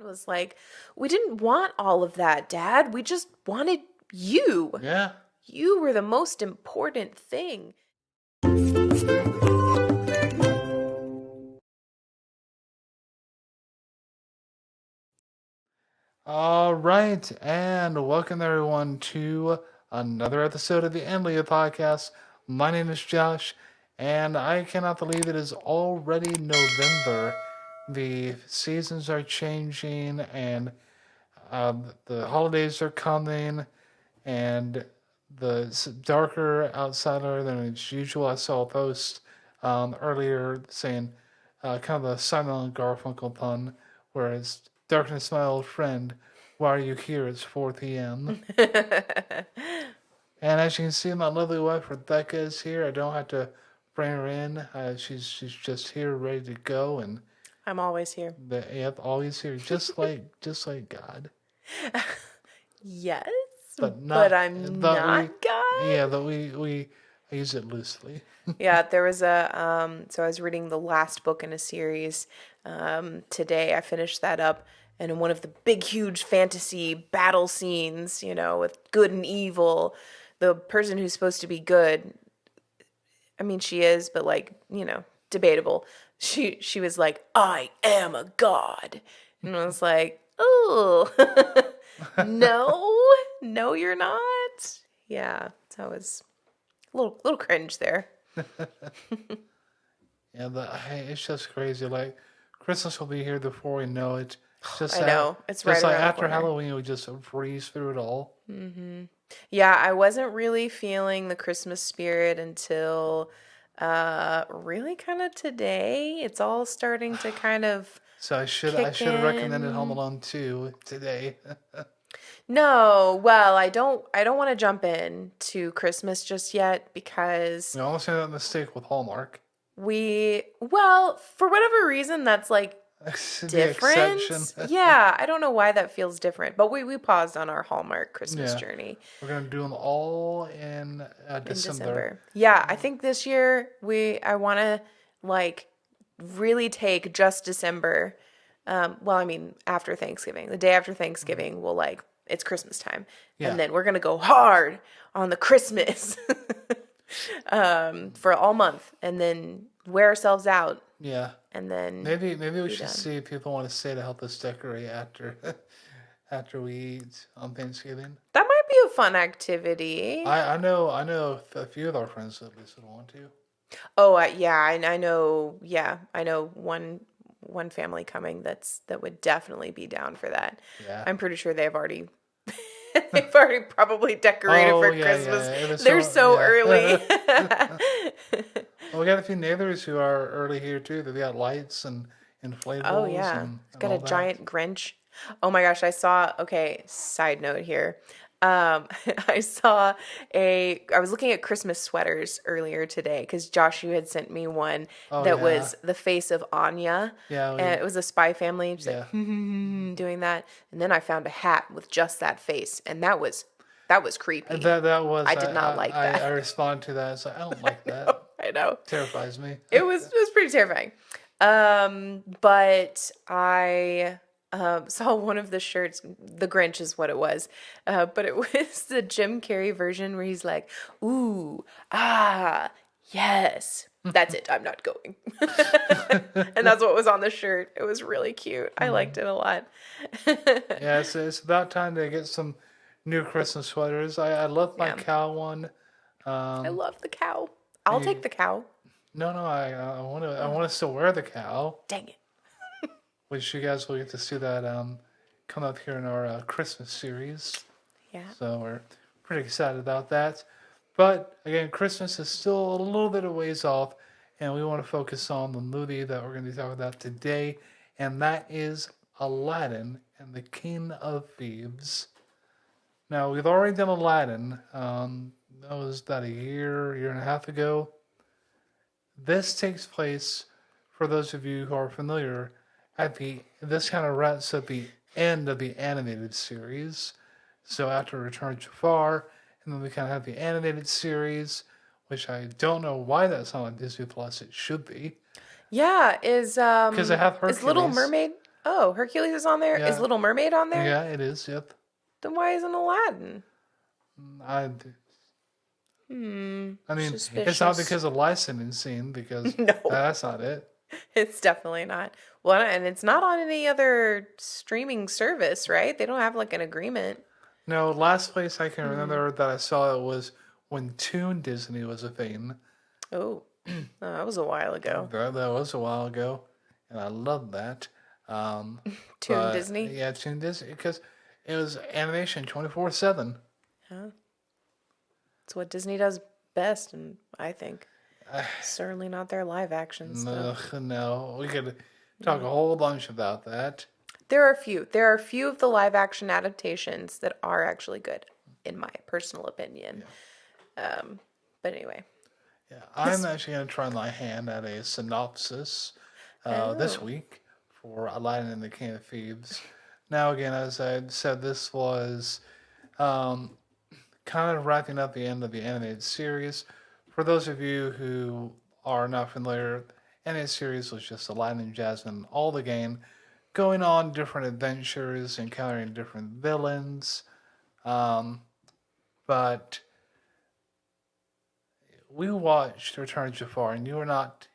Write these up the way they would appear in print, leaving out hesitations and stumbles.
was like, we didn't want all of that, Dad. We just wanted you. Yeah. You were the most important thing. All right, and welcome everyone to another episode of the Endlia podcast. My name is Josh, and I cannot believe it is already November. The seasons are changing, and the holidays are coming, and it's darker outsider than it's usual. I saw a post earlier saying kind of a Simon and Garfunkel pun, where it's darkness, my old friend. Why are you here? It's 4 p.m. And as you can see, my lovely wife Rebecca is here. I don't have to bring her in. She's just here, ready to go, and I'm always here. yep, always here, just like God. Yes, But but not, I'm but we, not God. yeah, but we use it loosely. Yeah, there was so I was reading the last book in a series today. I finished that up, and in one of the big, huge fantasy battle scenes, with good and evil, the person who's supposed to be good, I mean, she is, but debatable. She was like, "I am a god," and I was like, "Oh, no, no, you're not." Yeah, so I was a little cringe there. Yeah, it's just crazy. Like Christmas will be here before we know it. I know, it's right Like around the after corner. Halloween, we just breeze through it all. Yeah, I wasn't really feeling the Christmas spirit until really kind of today. It's all starting to kind of So I kick should have recommended Home in. Alone 2 today. No, well, I don't want to jump in to Christmas just yet because We almost made that mistake with Hallmark. well, for whatever reason that's like The exception. different. Yeah, I don't know why that feels different, but we paused on our Hallmark Christmas Yeah, journey we're gonna do them all in in December. December. Yeah, I think this year I want to like really take just December. Well, I mean, after Thanksgiving, the day after Thanksgiving, we'll it's Christmas time, Yeah, and then we're gonna go hard on the Christmas for all month, and then wear ourselves out, yeah. and then Maybe we be should done. see if people want to stay to help us decorate after after we eat on Thanksgiving. That might be a fun activity. I know a few of our friends at least would want to. Oh, yeah, I know. Yeah, I know one family coming that would definitely be down for that. Yeah. I'm pretty sure they've already probably decorated Oh for yeah, Christmas. yeah. It was They're so early. yeah. Well, we got a few neighbors who are early here too. They've got lights and Oh inflatables yeah, it's and got a all that. giant Grinch. Oh my gosh, I saw. Okay, side note here. Um, I was looking at Christmas sweaters earlier today because Josh, you had sent me one Oh that yeah, was the face of Anya, yeah, and it was a spy family just like yeah. doing that. And then I found a hat with just that face, and that was creepy. That was I did not like I that. responded to that. It's like I don't like that. I know. Terrifies me. It was pretty terrifying. But I saw one of the shirts. The Grinch is what it was, but it was the Jim Carrey version where he's like, "Ooh, ah, yes, that's it. I'm not going," and that's what was on the shirt. It was really cute. I liked it a lot. Yeah, it's about time to get some new Christmas sweaters. I love my Yeah, cow one. I Um, love the cow. I'll take the the cow. no, I Oh, want us to wear the cow, dang it. which you guys will get to see that come up here in our Christmas series. Yeah. So we're pretty excited about that. But again, Christmas is still a little bit of ways off, and we want to focus on the movie that we're going to be talking about today, and that is Aladdin and the King of Thieves. Now, we've already done Aladdin. That was about a year and a half ago. This takes place, for those of you who are familiar, this kind of wraps up the end of the animated series. So after Return to Jafar, and then we kind of have the animated series, which I don't know why that's not on Disney Plus. It should be Yeah, because they have is Little Hercules. Mermaid Oh, Hercules is on there. Is Yeah, Little Mermaid on there? yeah, it is. Yep. Then why isn't Aladdin? I, I mean, it's not Suspicious. because of licensing, because No, that's not it. it's definitely not. Well, and it's not on any other streaming service, right? They don't have like an agreement. No, last place I can Hmm. remember that I saw it was when Toon Disney was a thing. Oh, that was a while ago. That was a while ago, and I loved that. Um, Toon but Disney. yeah, Toon Disney because it was animation 24/7. Yeah, it's what Disney does best, and I think certainly not their live action stuff. Ugh, no, we could talk Yeah. a whole bunch about that. There are a few. There are a few of the live action adaptations that are actually good, in my personal opinion. Yeah, But anyway, yeah. I'm actually going to try my hand at a synopsis this oh, week for Aladdin and the King of Thieves. Now, again, as I said, this was um, kind of wrapping up the end of the animated series. For those of you who are not familiar, animated series was just Aladdin and Jasmine all the game, going on different adventures, encountering different villains. Um, but we watched Return of Jafar, and you were not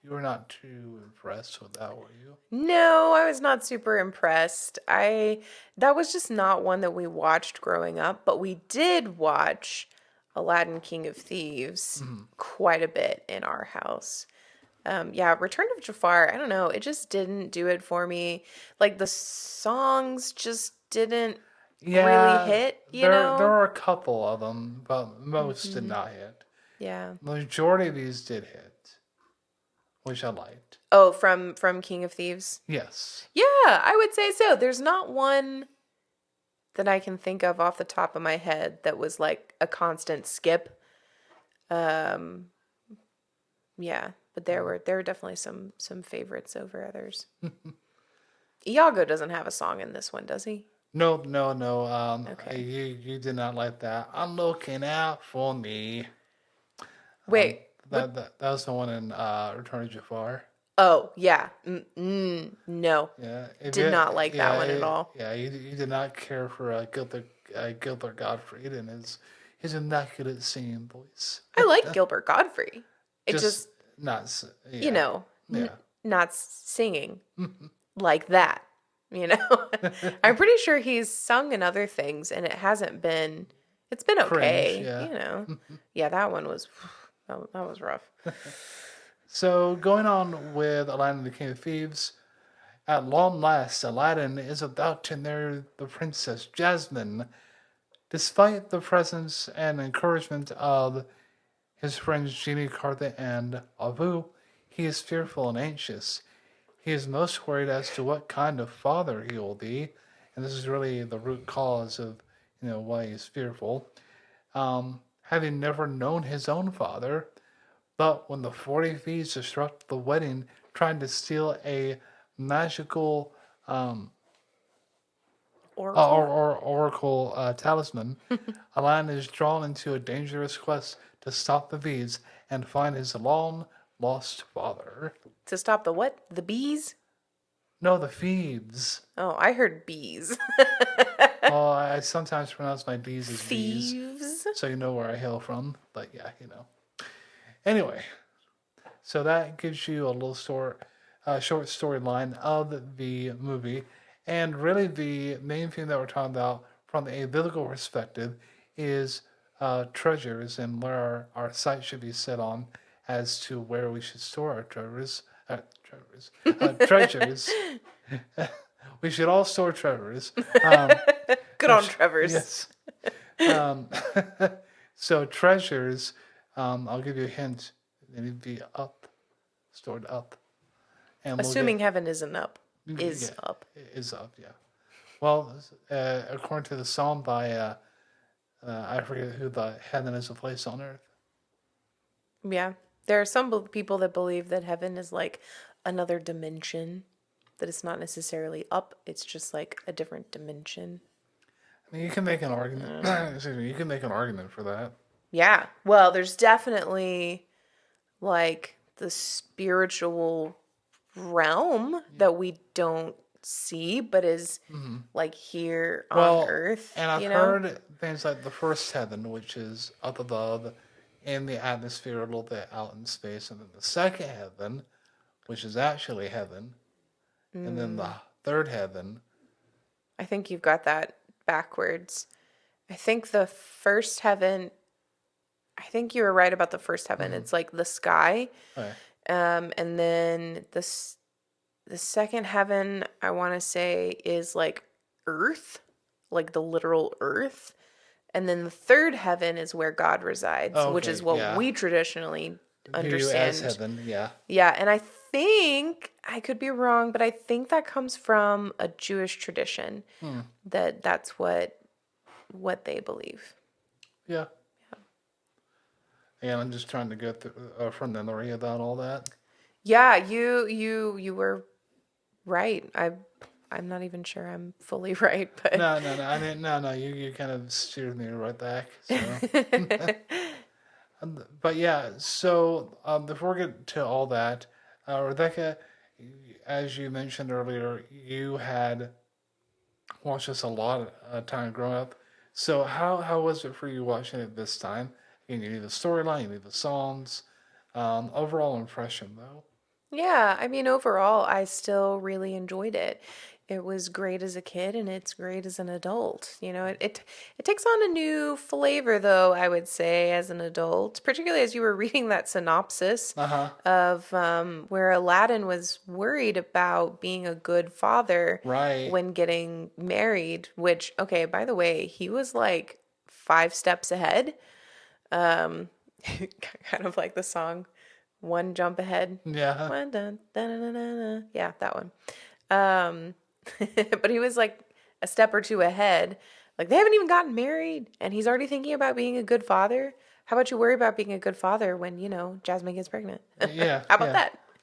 too impressed with that, were you? no, I was not super impressed. I That was just not one that we watched growing up, but we did watch Aladdin King of Thieves Mm-hmm. quite a bit in our house. Yeah, Return of Jafar, I don't know, it just didn't do it for me. Like the songs just didn't really Yeah, hit, you there know? are a couple of them, but most did Hmm. not hit. Yeah. The majority of these did hit, which I liked. Oh, from King of Thieves. Yes. Yeah, I would say so. There's not one that I can think of off the top of my head that was like a constant skip. Um, yeah, but there were definitely some favorites over others. Iago doesn't have a song in this one, does he? No, no, no. Okay. You did not like that. I'm looking out for me. Um, Wait, what? that was the one in Return of Jafar. Oh, yeah. No, Yeah, if did you, not like that one at all. yeah, you did not care for Gilbert Gottfried and his immaculate singing voice. I like Gilbert Godfrey. It Just just, not, you yeah, know, yeah. not singing like that, you know? I'm pretty sure he's sung in other things and it's been Cringe, okay, yeah. you know? Yeah, that one was, that was rough. So going on with Aladdin the King of Thieves, at long last, Aladdin is about to marry the princess Jasmine. Despite the presence and encouragement of his friends Genie, Kartha, and Abu, he is fearful and anxious. He is most worried as to what kind of father he will be, and this is really the root cause of why he's fearful. Having never known his own father, but when the 40 thieves disrupt the wedding, trying to steal a magical Oracle? oracle talisman, Aladdin is drawn into a dangerous quest to stop the thieves and find his long lost father. To stop the what? The bees? No, the thieves. Oh, I heard bees. Well, I sometimes pronounce my D's as B's, Thieves? so you know where I hail from. But yeah, you know. Anyway, so that gives you a little short storyline of the movie, and really the main thing that we're talking about from a biblical perspective is treasures and where our sight should be set on as to where we should store our treasures. We should all store treasures. Good on Trevor's. Yes. Um, so treasures, I'll give you a hint. They need to be up, stored up, and we'll Assuming get heaven isn't up. yeah, Is up. is up. Yeah. Well, according to the song by I forget who, the heaven is a place on earth. Yeah. There are some people that believe that heaven is like another dimension, that it's not necessarily up, it's just like a different dimension. I mean, you can make an argument. Excuse me. You can make an argument for that. Yeah. Well, there's definitely like the spiritual realm that we don't see, but is Hmm. like here on Well, earth, and I've you know? heard things like the first heaven, which is up above in the atmosphere, a little bit out in space, and then the second heaven, which is actually heaven, and then the Mm, third heaven. I think you've got that backwards. I think the first heaven, I think you were right about the first heaven. Hmm. It's like the sky. Okay. And then the second heaven, I want to say, is like earth, like the literal earth. And then the third heaven is where God resides, Oh, which is okay. what Yeah. we traditionally View as understand. heaven. Yeah. Yeah, and I think I could be wrong, but I think that comes from a Jewish tradition Hmm. that that's what they believe. Yeah. And I'm just trying to get from memory about all that. Yeah, you were right. I'm not even sure I'm fully right, but No, no, no. I mean, no, no. You kind of steered me right back. So, but yeah. So before we get to all that, Rebecca, as you mentioned earlier, you had watched this a lot of time growing up. So how was it for you watching it this time? You knew the storyline, you knew the songs. Overall impression though. yeah, I mean, overall, I still really enjoyed it. It was great as a kid and it's great as an adult. You know, it takes on a new flavor though, I would say, as an adult, particularly as you were reading that synopsis Uh huh. of where Aladdin was worried about being a good father Right. when getting married, which, okay, by the way, he was like 5 steps ahead. Um, kind of like the song One Jump Ahead. Yeah. One dun, dun, dun, dun, dun, dun. Yeah, that one. Um, but he was like a step or two ahead. Like they haven't even gotten married, and he's already thinking about being a good father. How about you worry about being a good father when, Jasmine gets pregnant? Yeah. How about Yeah.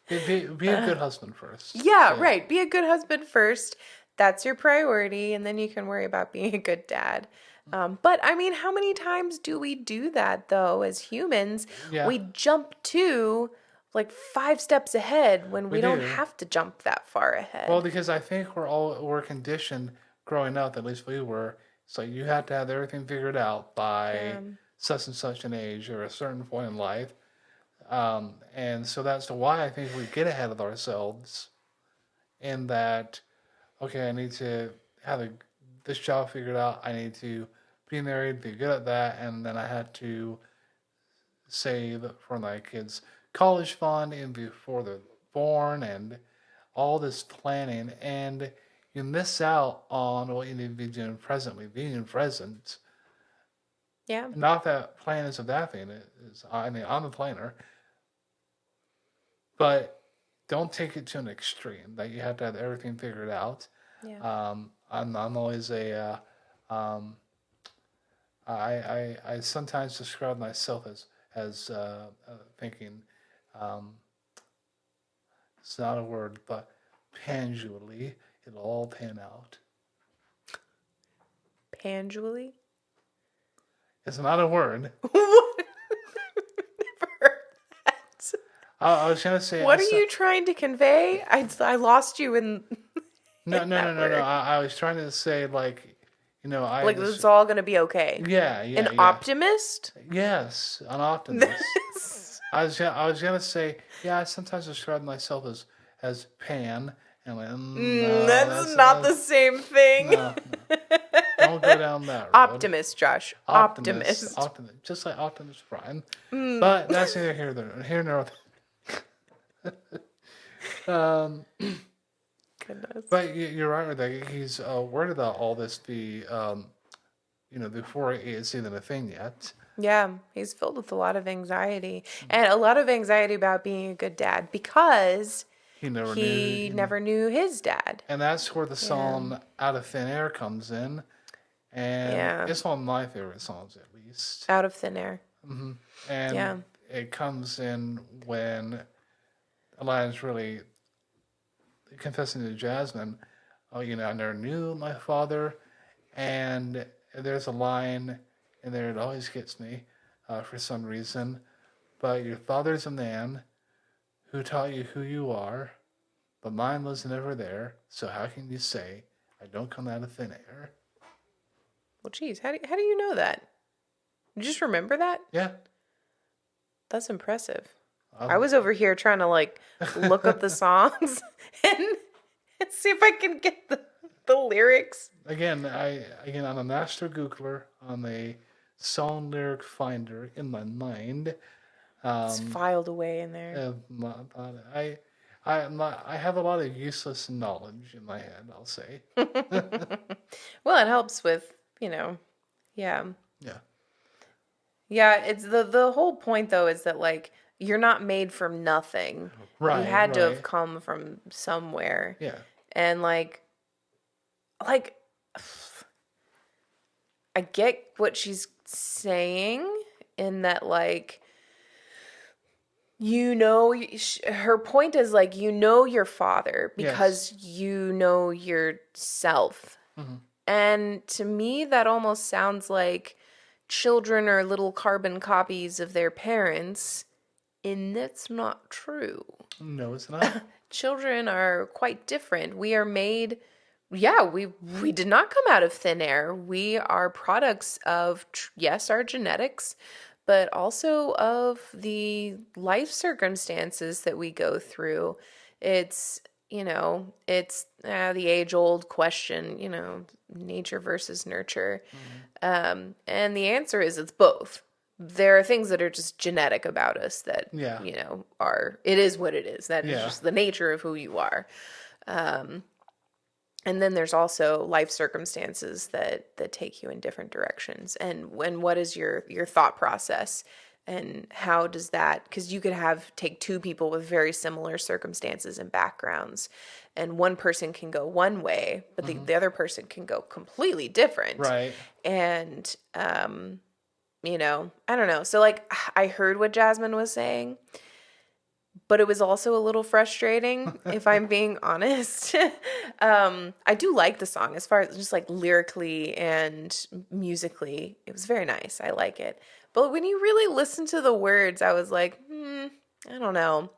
that? Be a good husband first. Yeah, Yeah. right. Be a good husband first. That's your priority, and then you can worry about being a good dad. But I mean, how many times do we do that though as humans? Yeah. We jump to like 5 steps ahead when We we don't do. have to jump that far Well, ahead. because I think we're conditioned growing up, at least we were. So you had to have everything figured out by Um, such and such an age or a certain point in life. And so that's why I think we get ahead of ourselves in that, okay, I need to have this job figured out. I need to be married, be good at that. And then I had to save for my kids' college fund and before they're born and all this planning. And you miss out on what you need to be doing presently, being present. yeah, Not that plan is a bad thing. I mean, I'm a planner, but don't take it to an extreme that you have to have everything figured out. yeah. I'm always um, I sometimes describe myself as thinking, um, it's not a word, but pandually, it'll all pan out. Pandually? It's not a word. What? Never heard that. I was gonna say What are you trying to convey? I lost you in in no, no, no, that no, no. word. I was trying to say like, I Like just it's all gonna be okay. yeah, An yeah, yeah. optimist? Yes, an optimist. This I was gonna say yeah. I sometimes describe myself as pan, and like no, that's not the same thing. no, no. Don't go down that road. Optimist, Josh. Optimist, Optimist. optimist, just like Optimus Prime. But that's neither here nor there. Goodness. But you're right with that. He's worried about all this before it's even a thing yet. Yeah, he's filled with a lot of anxiety and a lot of anxiety about being a good dad because He never he knew, never knew his dad. and that's where the Yeah. song "Out of Thin Air" comes in, and Yeah. it's one of my favorite songs at least. Out of thin air. And Yeah. it comes in when Aladdin's really confessing to Jasmine, "Oh, I never knew my father," and there's a line in there that always gets me for some reason. But your father's a man who taught you who you are, but mine was never there. So how can you say I don't come out of thin air? Well, geez, how do you know that? You just remember that? Yeah. That's impressive. I Um, was over here trying to like look up the songs and, and see if I can get the lyrics. again, I'm a master Googler. I'm a song lyric finder in my mind. It's Um, filed away in there. my, I have a lot of useless knowledge in my head. I'll say. Well, it helps with, yeah. Yeah. Yeah, it's the whole point though is that like you're not made from nothing. You Right. had to have Right. come from somewhere. Yeah. And like I get what she's saying in that like her point is like your father Yes. because you know yourself. Hmm. And to me that almost sounds like children are little carbon copies of their parents, and that's not true. No, it's not. Children are quite different. We are made, yeah, we did not come out of thin air. We are products of yes, our genetics, but also of the life circumstances that we go through. It's it's the age old question, nature versus nurture. Hmm. And the answer is it's both. There are things that are just genetic about us that, Yeah. it is what it is. That is Yeah. just the nature of who you are. And then there's also life circumstances that take you in different directions. And what is your thought process? And how does that, because you could take two people with very similar circumstances and backgrounds, and one person can go one way, but Hmm. the other person can go completely different. Right. And I don't know. So like I heard what Jasmine was saying, but it was also a little frustrating if I'm being honest. I do like the song as far as just like lyrically and musically. It was very nice. I like it. But when you really listen to the words, I was like, I don't know.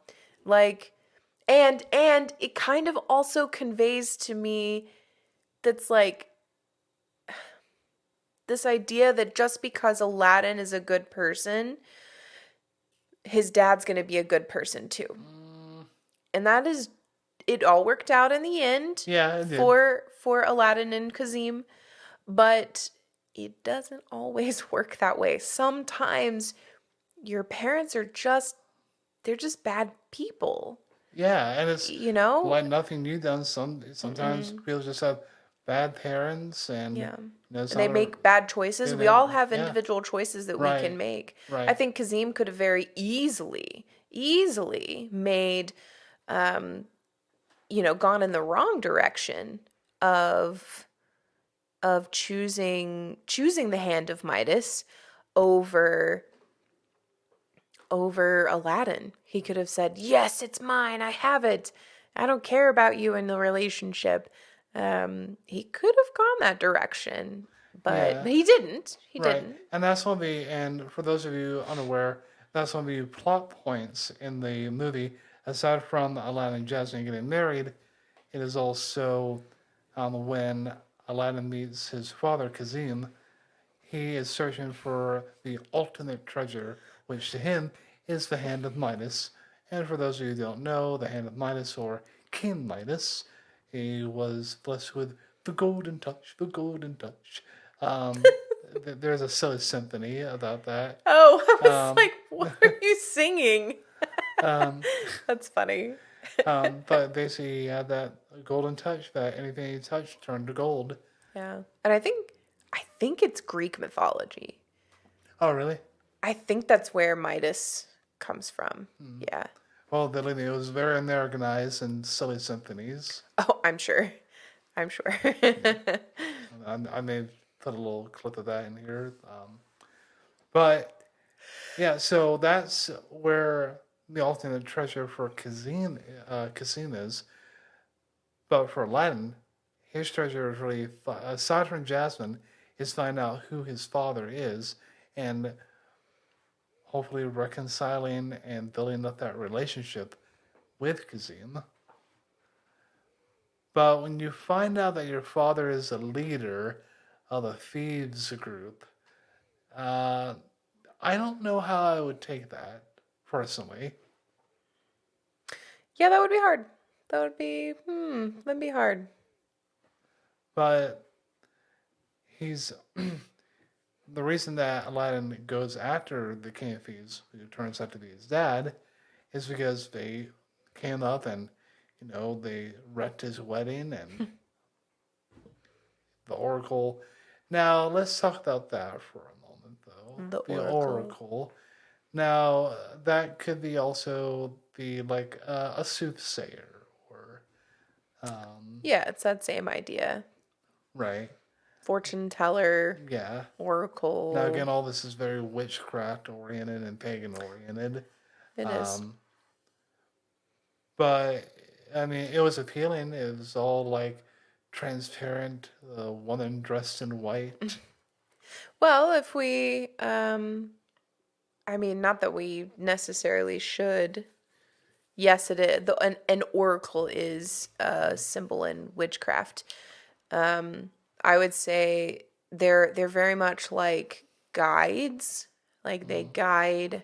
Like and it kind of also conveys to me that's like this idea that just because Aladdin is a good person, his dad's going to be a good person too. Mm, And that is it all worked out in the end yeah, it did. for Aladdin and Kazim, but it doesn't always work that way. Sometimes your parents are just they're just bad people. Yeah, and it's You know? like nothing you've done. Sometimes Mm-mm. people just have bad parents, and Yeah. it's They not a make bad choices. We they, all have yeah, individual choices that we can right, make. I right. think Kazim could have very easily made gone in the wrong direction of choosing the hand of Midas over Aladdin. He could have said, "Yes, it's mine. I have it. I don't care about you in the relationship." He could have gone that direction, but Yeah, he didn't. He right. didn't. And for those of you unaware, that's one of the plot points in the movie. Aside from Aladdin and Jasmine getting married, it is also when Aladdin meets his father, Kazim. He is searching for the ultimate treasure, which to him is the Hand of Midas. And for those of you who don't know, the Hand of Midas, or King Midas, he was blessed with the golden touch, the golden touch. Um, there's a silly symphony about that. Oh, I was Um, like, "What are you singing?" um, That's funny. but basically, he had that golden touch that anything he touched turned to gold. Yeah. And I think it's Greek mythology. Oh, really? I think that's where Midas comes from. Hmm. Yeah. Well, Delaney was very Americanized and silly symphonies. Oh, I'm sure. I'm sure. Yeah, I may put a little clip of that in here. But yeah, so that's where the ultimate treasure for Kazim is. But for Aladdin, his treasure is really, aside from Jasmine, is find out who his father is and hopefully reconciling and building up that relationship with Kazim. But when you find out that your father is a leader of the thieves group, uh, I don't know how I would take that personally. Yeah, that would be hard. That'd be hard. But he's the reason that Aladdin goes after the King of Thieves, who turns out to be his dad, is because they came up and they wrecked his wedding and the Oracle. Now let's talk about that for a moment, though. The The Oracle. Oracle. Now that could be also be like a soothsayer or Yeah, it's that same idea. right. Fortune teller, Yeah. Now oracle. again, all this is very witchcraft oriented and pagan oriented. It is. Um, but I mean, it was appealing. It was all like transparent. The woman dressed in white. Well, if we, I mean, not that we necessarily should. Yes, it is. An oracle is a symbol in witchcraft. I would say they're very much like guides. Like they Mm, guide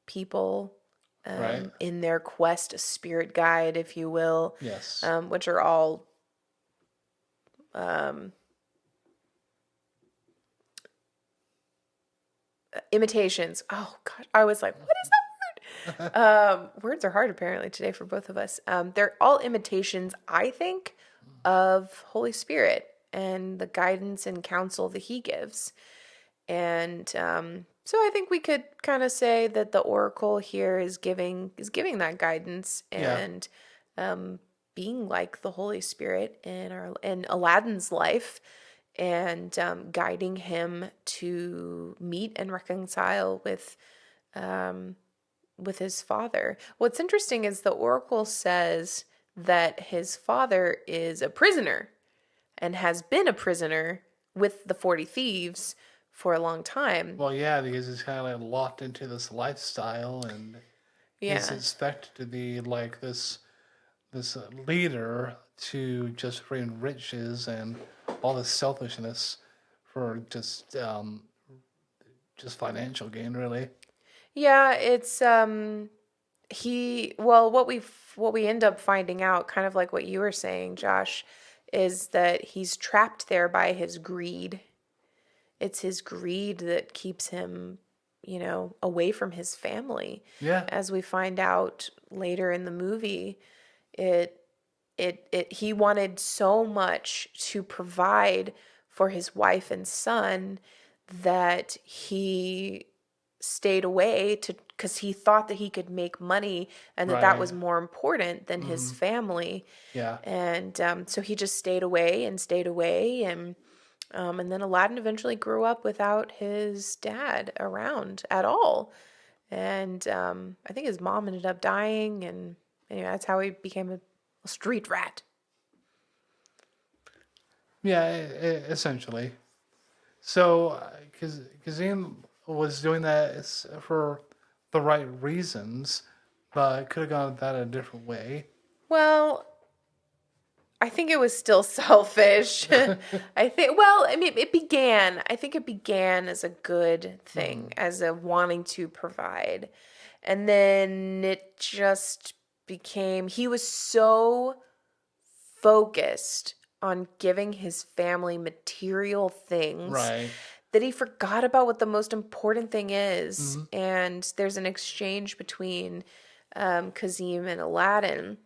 people right. in their quest, a spirit guide, if you will, Yes. which are all um, imitations. Oh gosh, I was like, what is that word? Words are hard apparently today for both of us. They're all imitations, I think, of Holy Spirit and the guidance and counsel that He gives. And so I think we could kind of say that the oracle here is giving that guidance Yeah. and being like the Holy Spirit in Aladdin's life and guiding him to meet and reconcile with his father. What's interesting is the oracle says that his father is a prisoner and has been a prisoner with the 40 thieves for a long time. Well, yeah, because he's kind of like locked into this lifestyle, and he's Yeah. expected to be like this leader to just bring riches and all this selfishness for just financial gain, really. Yeah, it's he well what we end up finding out, kind of like what you were saying, Josh, is that he's trapped there by his greed. It's his greed that keeps him, away from his family. Yeah. As we find out later in the movie, it he wanted so much to provide for his wife and son that he stayed away to because he thought that he could make money and that Right. was more important than his Mm-hmm. family. Yeah. And so he just stayed away, and then Aladdin eventually grew up without his dad around at all. And I think his mom ended up dying, and anyway, that's how he became a street rat. Yeah. Essentially. So, Kazim was doing that for the right reasons, but could have gone that a different way. Well, I think it was still selfish. I think, well, I mean, I think it began as a good Mm-hmm. thing, as a wanting to provide. And then it just became, he was so focused on giving his family material things Right. that he forgot about what the most important thing is. Mm-hmm. And there's an exchange between Kazim and Aladdin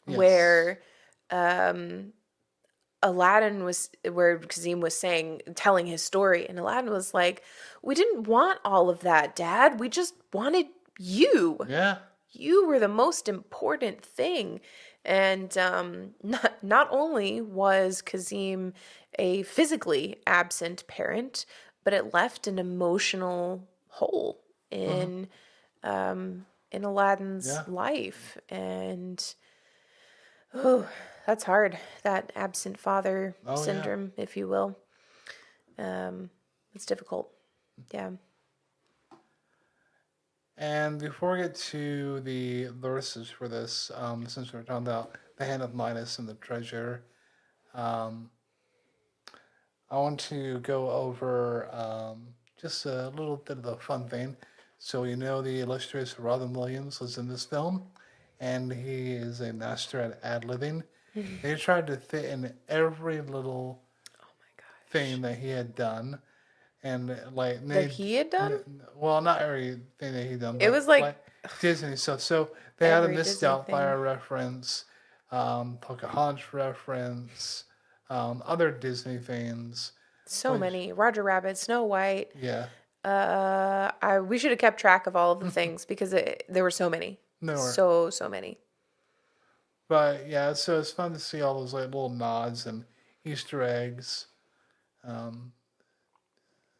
Yes. where where Kazim was telling his story, and Aladdin was like, "We didn't want all of that, Dad. We just wanted you. Yeah. You were the most important thing." And not only was Kazim a physically absent parent, but it left an emotional hole Mm-hmm. in Aladdin's Yeah. life. And oh, that's hard. That absent father Oh yeah. syndrome, if you will. It's difficult. Yeah. And before we get to the verses for this, since we're talking about the Hand of Midas and the treasure. Um, I want to go over just a little bit of the fun thing. So you know the illustrator Robin Williams was in this film, and he is a master at ad-libbing. They tried to fit in every little Oh my gosh. thing that he had done, and like That they, he had done? well, not everything that he done, It but was like like Disney stuff. So they had a every Miss Disney thing. Doubtfire reference, Pocahontas reference, other Disney things, So which many. Roger Rabbit, Snow White. yeah, We should have kept track of all of the things because there were so many. nowhere. So many. But yeah, so it's fun to see all those like little nods and Easter eggs. Um,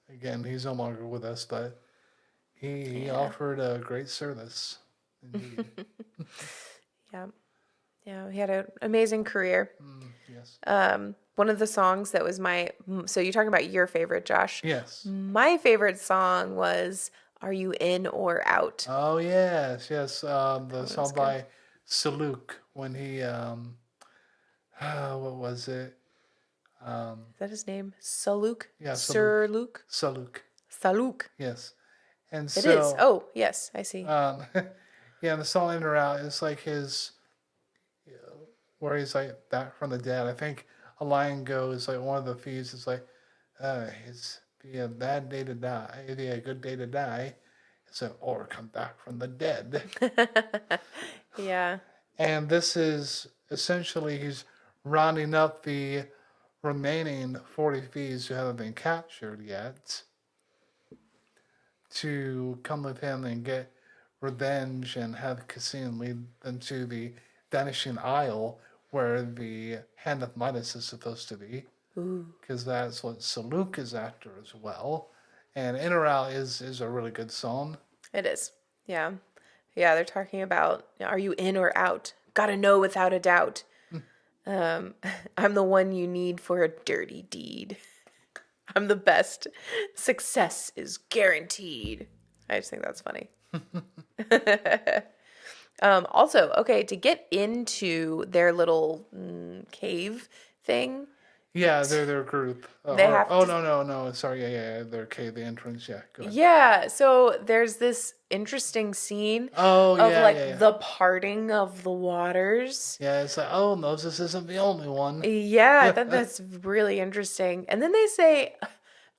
Again, he's no longer with us, but he Yeah. offered a great service, indeed. Yeah. Yeah. He had an amazing career. Yes. One of the songs that was so you're talking about your favorite, Josh. Yes. My favorite song was Are You In or Out? Oh yes, yes. The That one was song good. by Saluk when he what was it? Um, Is that his name? Saluk? yeah, Saluk. Sir Luke? Saluk. Saluk. Yes. And It is. so, Oh, yes, I see. um, yeah, the song In or Out is like his where he's like back from the dead. I think a line goes like one of the thieves is like, it's be a bad day to die, it'd be a good day to die. It's like, or come back from the dead. Yeah. And this is essentially he's rounding up the remaining 40 thieves who haven't been captured yet to come with him and get revenge and have Cassim lead them to the Vanishing Isle where the Hand of Midas is supposed to be. Because that's what Saluk is after as well. And In or Out is a really good song. It is. Yeah. Yeah, they're talking about are you in or out? Gotta know without a doubt. Um, I'm the one you need for a dirty deed. I'm the best. Success is guaranteed. I just think that's funny. Also, okay, to get into their little cave thing, Yeah, they're their group. they Or have oh to. no, sorry, yeah, they're cave the entrance. Yeah, go ahead. Yeah, so there's this interesting scene Oh of yeah. like the parting of the waters. Yeah, it's like oh Moses isn't the only one. Yeah, I thought that's really interesting. And then they say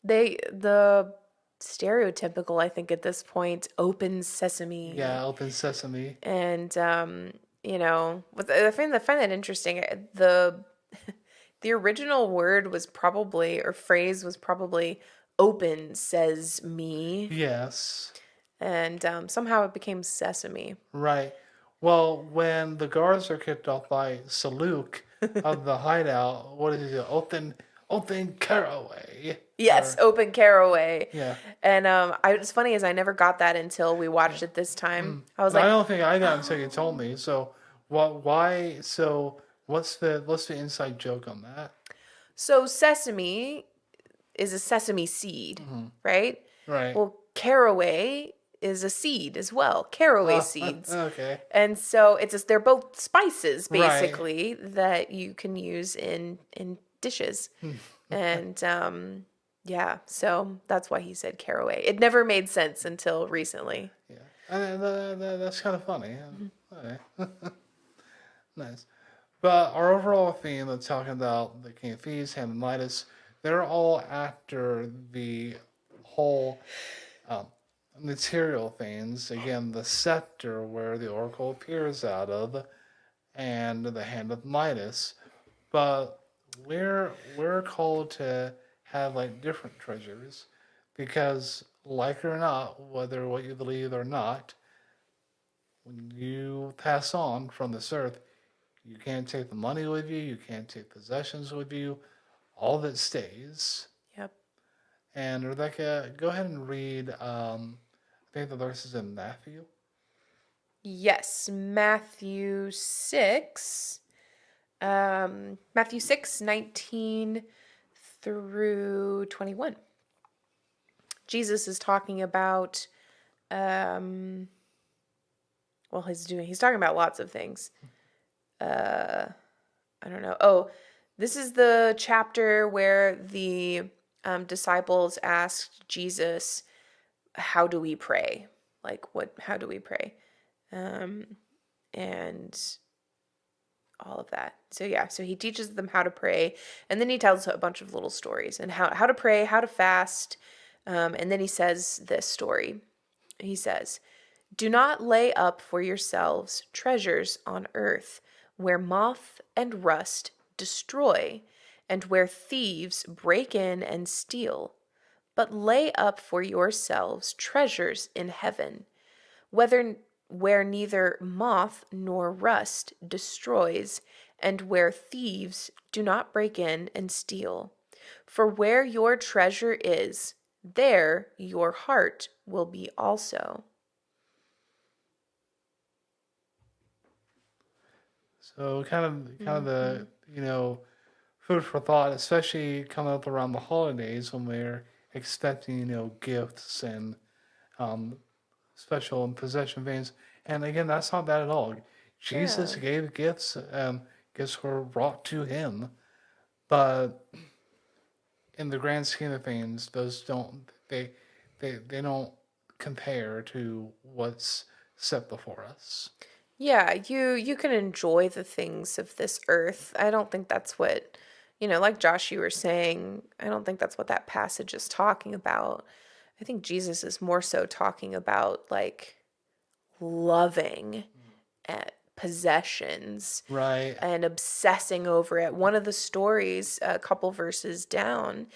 the stereotypical, I think at this point, open sesame. Yeah, open sesame. And I find that interesting. The original word was probably or phrase was probably open says me, Yes. and somehow it became sesame. Right. Well, when the guards are kicked off by Saluk of the hideout, what is it? Open caraway. Yes, Or open caraway. yeah. And it's funny as I never got that until we watched it this time. I was I like, don't think I got it until you told oh. me. So what? Why? So what's the inside joke on that? So sesame is a sesame seed, right? Right. Well, caraway is a seed as well, caraway seeds. Okay. And so they're both spices Right. basically that you can use in dishes. And yeah, so that's why he said caraway. It never made sense until recently. Yeah. And that's kind of funny. Okay. Nice. But our overall theme of talking about the King of Thieves, Hand of Midas, they're all after the whole um, material things. Again, the scepter where the oracle appears out of, and the Hand of Midas. But we're called to have like different treasures because, like it or not, whether what you believe or not, when you pass on from this earth, you can't take the money with you. You can't take possessions with you. All that stays. Yep. And Rebecca, go ahead and read. I think the verse is in Matthew. Yes, Matthew 6, 19 through 21. Jesus is talking about, he's talking about lots of things. I don't know. Oh, this is the chapter where the disciples asked Jesus, "How do we pray? Like, what? How do we pray?" Um, and all of that. So yeah, so he teaches them how to pray, and then he tells a bunch of little stories and how to pray, how to fast, and then he says this story. He says, "Do not lay up for yourselves treasures on earth, where moth and rust destroy, and where thieves break in and steal, but lay up for yourselves treasures in heaven, whether where neither moth nor rust destroys, and where thieves do not break in and steal. For where your treasure is, there your heart will be also." So kind of Mm-hmm. the food for thought, especially coming up around the holidays when we're expecting gifts and um, special and possession things. And again, that's not bad at all. Jesus Yeah. gave gifts. Gifts were brought to him, but in the grand scheme of things, those they don't compare to what's set before us. Yeah, you can enjoy the things of this earth. I don't think that's what, like Josh, you were saying, I don't think that's what that passage is talking about. I think Jesus is more so talking about like loving at possessions Right. and obsessing over it. One of the stories, a couple verses down,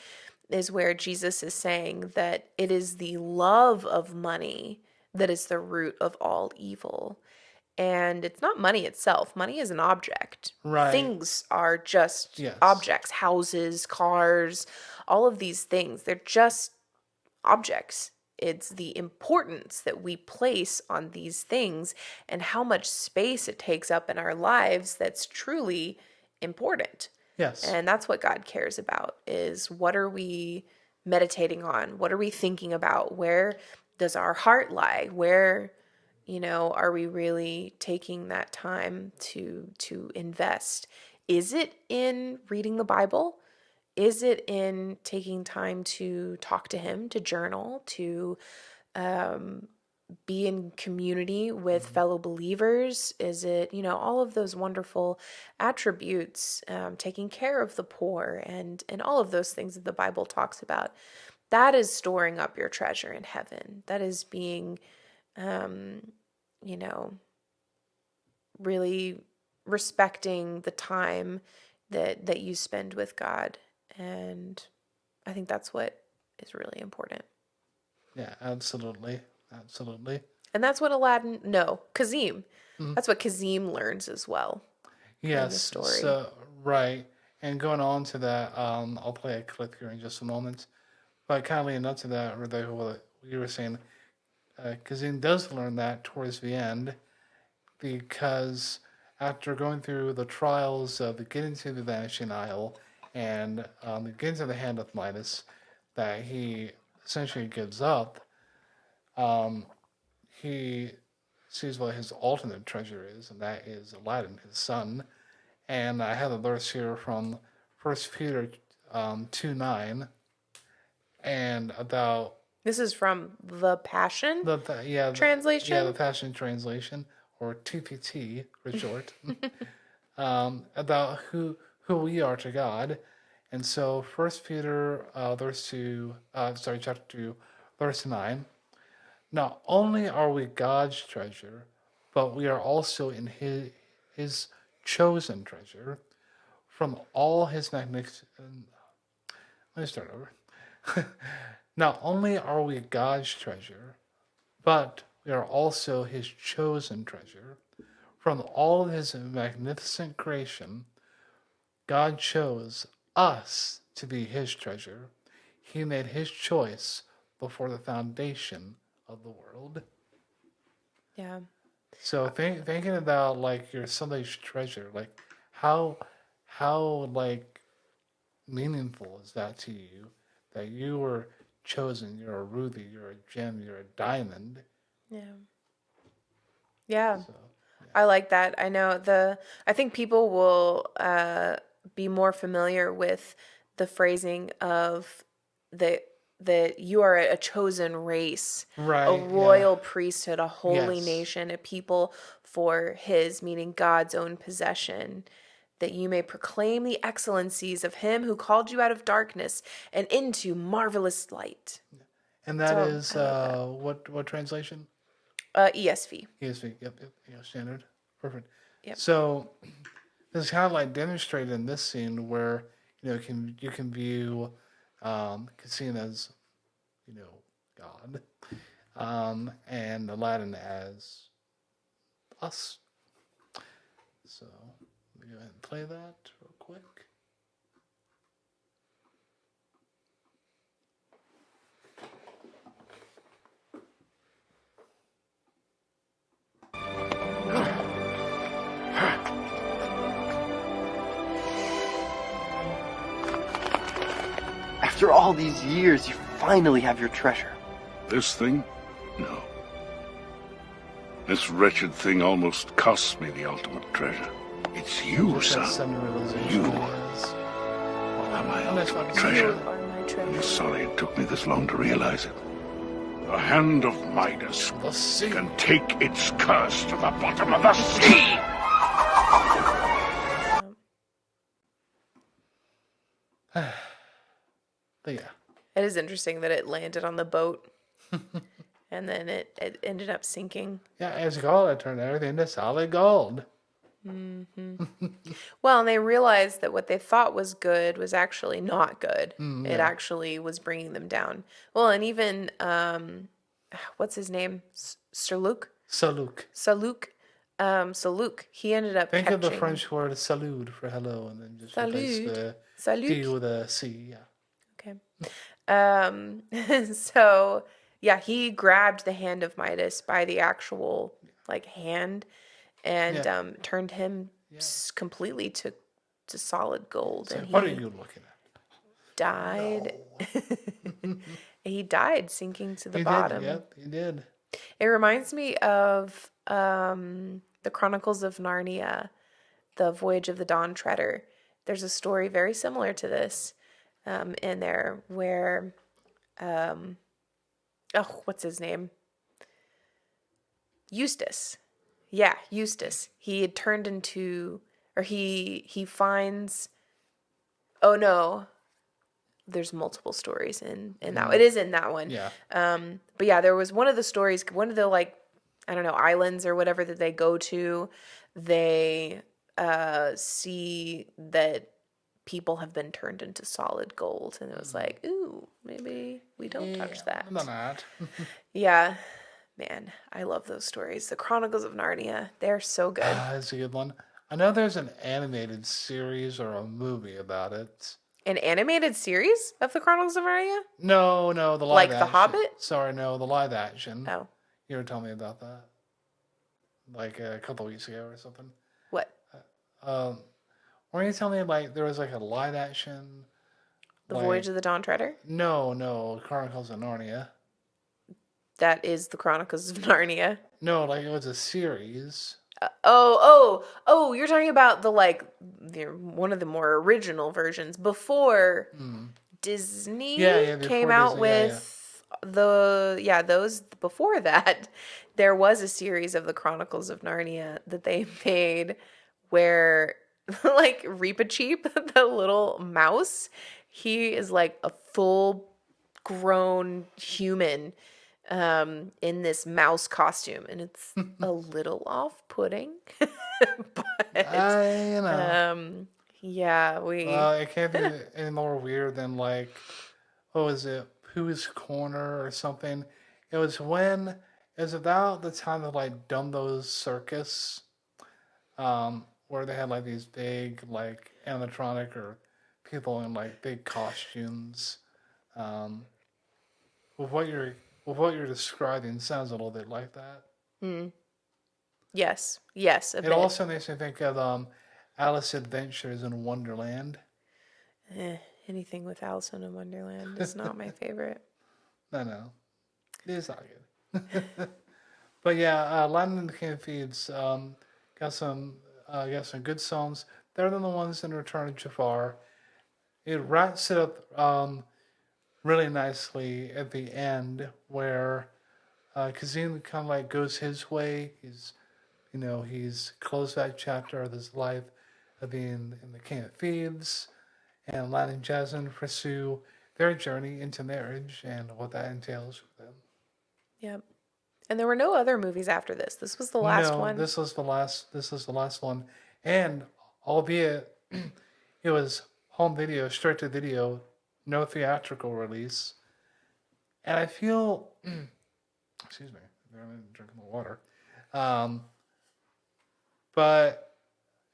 is where Jesus is saying that it is the love of money that is the root of all evil. And it's not money itself. Money is an object. Right. Things are just Yes. objects, houses, cars, all of these things. They're just objects. It's the importance that we place on these things and how much space it takes up in our lives that's truly important. Yes. And that's what God cares about is what are we meditating on? What are we thinking about? Where does our heart lie? Where, are we really taking that time to invest? Is it in reading the Bible? Is it in taking time to talk to him, to journal, to be in community with Mhm. fellow believers? Is it, all of those wonderful attributes, taking care of the poor and all of those things that the Bible talks about? That is storing up your treasure in heaven. That is being, you know, really respecting the time that you spend with God. And I think that's what is really important. Yeah. Absolutely. Absolutely. And that's what Aladdin, no, Kazim. Mhm. That's what Kazim learns as well in the Yes. story. So right. And going on to that, I'll play a clip here in just a moment. But kind of leading up to that, what you were saying, Kazim does learn that towards the end because after going through the trials of getting to the Vanishing Isle and getting to the Hand of Midas, that he essentially gives up, um, he sees what his ultimate treasure is, and that is Aladdin, his son. And I have a verse here from First Peter 2:9, and about This is from the Passion the translation. Passion Translation, or TPT for short, about who we are to God. And so First Peter chapter 2, verse 9. Not only are we God's treasure, but we are also in his chosen treasure from all his magnificent. Let me start over. Not only are we God's treasure, but we are also his chosen treasure. From all of his magnificent creation, God chose us to be his treasure. He made his choice before the foundation of the world. Yeah. So thinking about like you're somebody's treasure, like how like meaningful is that to you that you were chosen, you're a ruby, you're a gem, you're a diamond. Yeah. Yeah. So I like that. I think people will be more familiar with the phrasing of the that you are a chosen race, a Right, yeah. royal priesthood, a holy Yes. nation, a people for his, meaning God's own possession, that you may proclaim the excellencies of him who called you out of darkness and into marvelous light. And that So is I love that. what translation? ESV. ESV. Yep. Yeah, standard. Perfect. Yep. So this is kind of like demonstrated in this scene where you can view Cassine as God, and Aladdin as us. So let me go ahead and play that real quick. After all these years, you finally have your treasure. This thing? No. This wretched thing almost cost me the ultimate treasure. It's you, Just that son. sudden realization You that he is. are my that's ultimate fine. treasure. You are my treasure. I'm sorry it took me this long to realize it. The hand of Midas The sea. can take its curse to the bottom of the sea! But yeah. It is interesting that it landed on the boat and then it ended up sinking. Yeah, as gold, I turned everything into solid gold. Well, and they realized that what they thought was good was actually not good. It Yeah. actually was bringing them down. Well, and even what's his name? Sir Luke? Saluk. Saluk. Saluk. He ended up Think of the catching French word salud for hello, and then just replace Salud. the D Saluk. with a C. Yeah. Okay. Um, so yeah, he grabbed the hand of Midas by the actual like hand and Yeah. turned him Yeah. completely to solid gold, So and what are he you looking at? died. He died sinking to the He did. bottom. Yep, he did. It reminds me of the Chronicles of Narnia, the Voyage of the Dawn Treader. There's a story very similar to this in there where what's his name? Eustace. Yeah, Eustace. He had turned into, or he finds. Oh no, there's multiple stories in that. It is in that one. Yeah. But yeah, there was one of the stories, one of the like, I don't know, islands or whatever that they go to. They see that people have been turned into solid gold, and it was like, ooh, maybe we don't touch that. No, not. Yeah, man, I love those stories. The Chronicles of Narnia, they're so good. That's a good one. I know there's an animated series or a movie about it. An animated series of the Chronicles of Narnia? No, the live Like The action. Hobbit? Sorry, no, the live action. Oh, You were telling me about that, like a couple weeks ago or something. what? Weren't you telling me like there was like a live action? The Like, Voyage of the Dawn Treader? no, Chronicles of Narnia. That is the Chronicles of Narnia. No, like it was a series. Oh! You're talking about one of the more original versions before Disney Yeah, came before out Disney, with those before that. There was a series of the Chronicles of Narnia that they made where like Reepicheep, the little mouse, he is like a full grown human in this mouse costume, and it's a little off-putting, but You know. yeah, It can't be any more weird than like, what was it? Pooh's Corner or something. It was about the time of like Dumbo's Circus, where they had like these big like animatronic or people in like big costumes. Um, with what you're describing sounds a little bit like that. yes, a It bit. also makes me think of Alice Adventures in Wonderland. Anything with Alice in Wonderland is not my favorite. No, it's not good. But yeah, Aladdin and the King of Thieves. got some good songs. Better than the ones in Return of Jafar. It wraps it up really nicely at the end, where Kazim kind of like goes his way. He's closed that chapter of his life of being in the King of Thieves, and Aladdin and Jasmine pursue their journey into marriage and what that entails for them. Yep. And there were no other movies after this. This was the last No, one. this was the last. This was the last one, and albeit it was home video, straight to video, no theatrical release, and I feel, excuse me, I'm drinking the water, but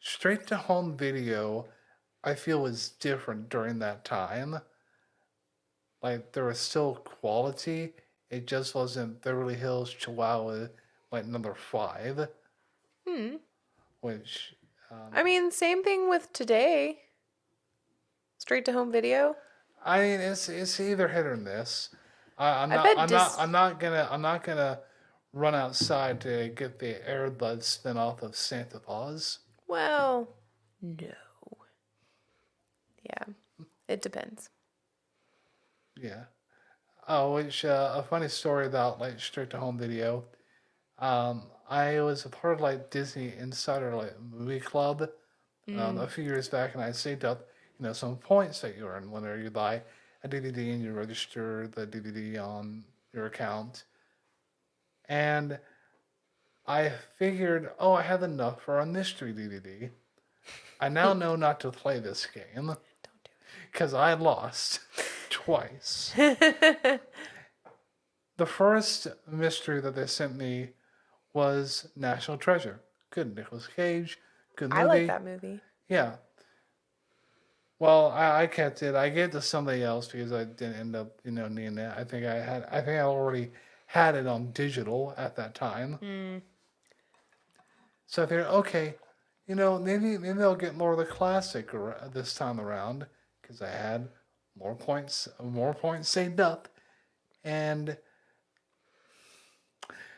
straight to home video, I feel was different during that time. Like there was still quality. It just wasn't Beverly Hills Chihuahua like number 5. Which I mean, same thing with today. Straight to home video. I mean it's either hit or miss. I'm I not bet I'm not gonna run outside to get the Airbud spinoff of Santa Claus. Well, no. Yeah, it depends. Yeah. Oh, which a funny story about like straight to home video. I was a part of like Disney Insider like movie club a few years back, and I saved up some points that you earn whenever you buy a DVD and you register the DVD on your account. And I figured, oh, I have enough for a mystery DVD. I now know not to play this game. Don't do Because I lost twice. it. The first mystery that they sent me was National Treasure. Good Nicolas Cage. Good movie. I like that movie. Yeah. Well, I kept it. I gave it to somebody else because I didn't end up, needing it. I think I already had it on digital at that time. So I figured, okay, maybe I'll get more of the classic this time around because I had more points saved up, and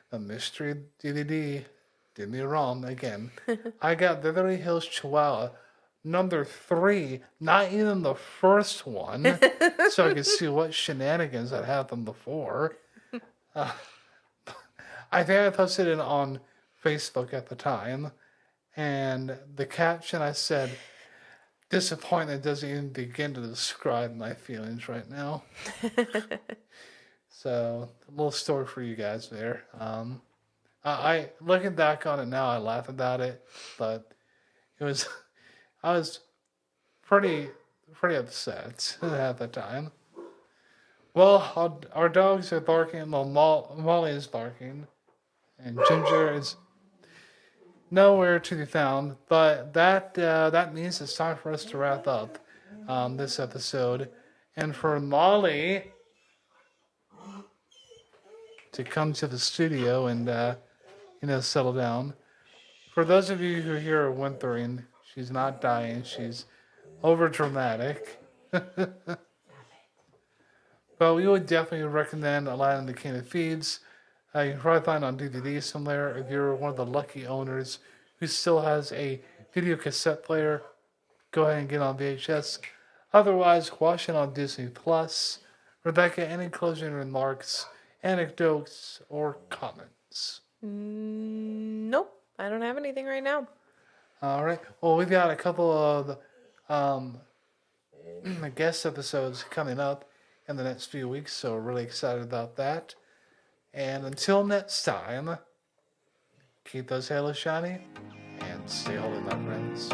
the mystery DVD did me wrong again. I got Beverly Hills Chihuahua number 3, not even the first one, so I could see what shenanigans had happened before. I think I posted it on Facebook at the time, and the caption I said, "Disappointment doesn't even begin to describe my feelings right now." So, a little story for you guys there. I looking back on it now, I laugh about it, but it was I was pretty upset at the time. Well, our dogs are barking. Well, Molly is barking, and Ginger is nowhere to be found. But that means it's time for us to wrap up this episode, and for Molly to come to the studio and settle down. For those of you who hear her whimpering, she's not dying. She's over dramatic. But we would definitely recommend Aladdin the King of Thieves. You can probably find it on DVD somewhere if you're one of the lucky owners who still has a video cassette player. Go ahead and get on VHS. Otherwise, watch it on Disney Plus. Rebecca, any closing remarks, anecdotes, or comments? Nope, I don't have anything right now. All right. Well, we've got a couple of guest episodes coming up in the next few weeks, so we're really excited about that. And until next time, keep those halos shiny and stay holy, my friends.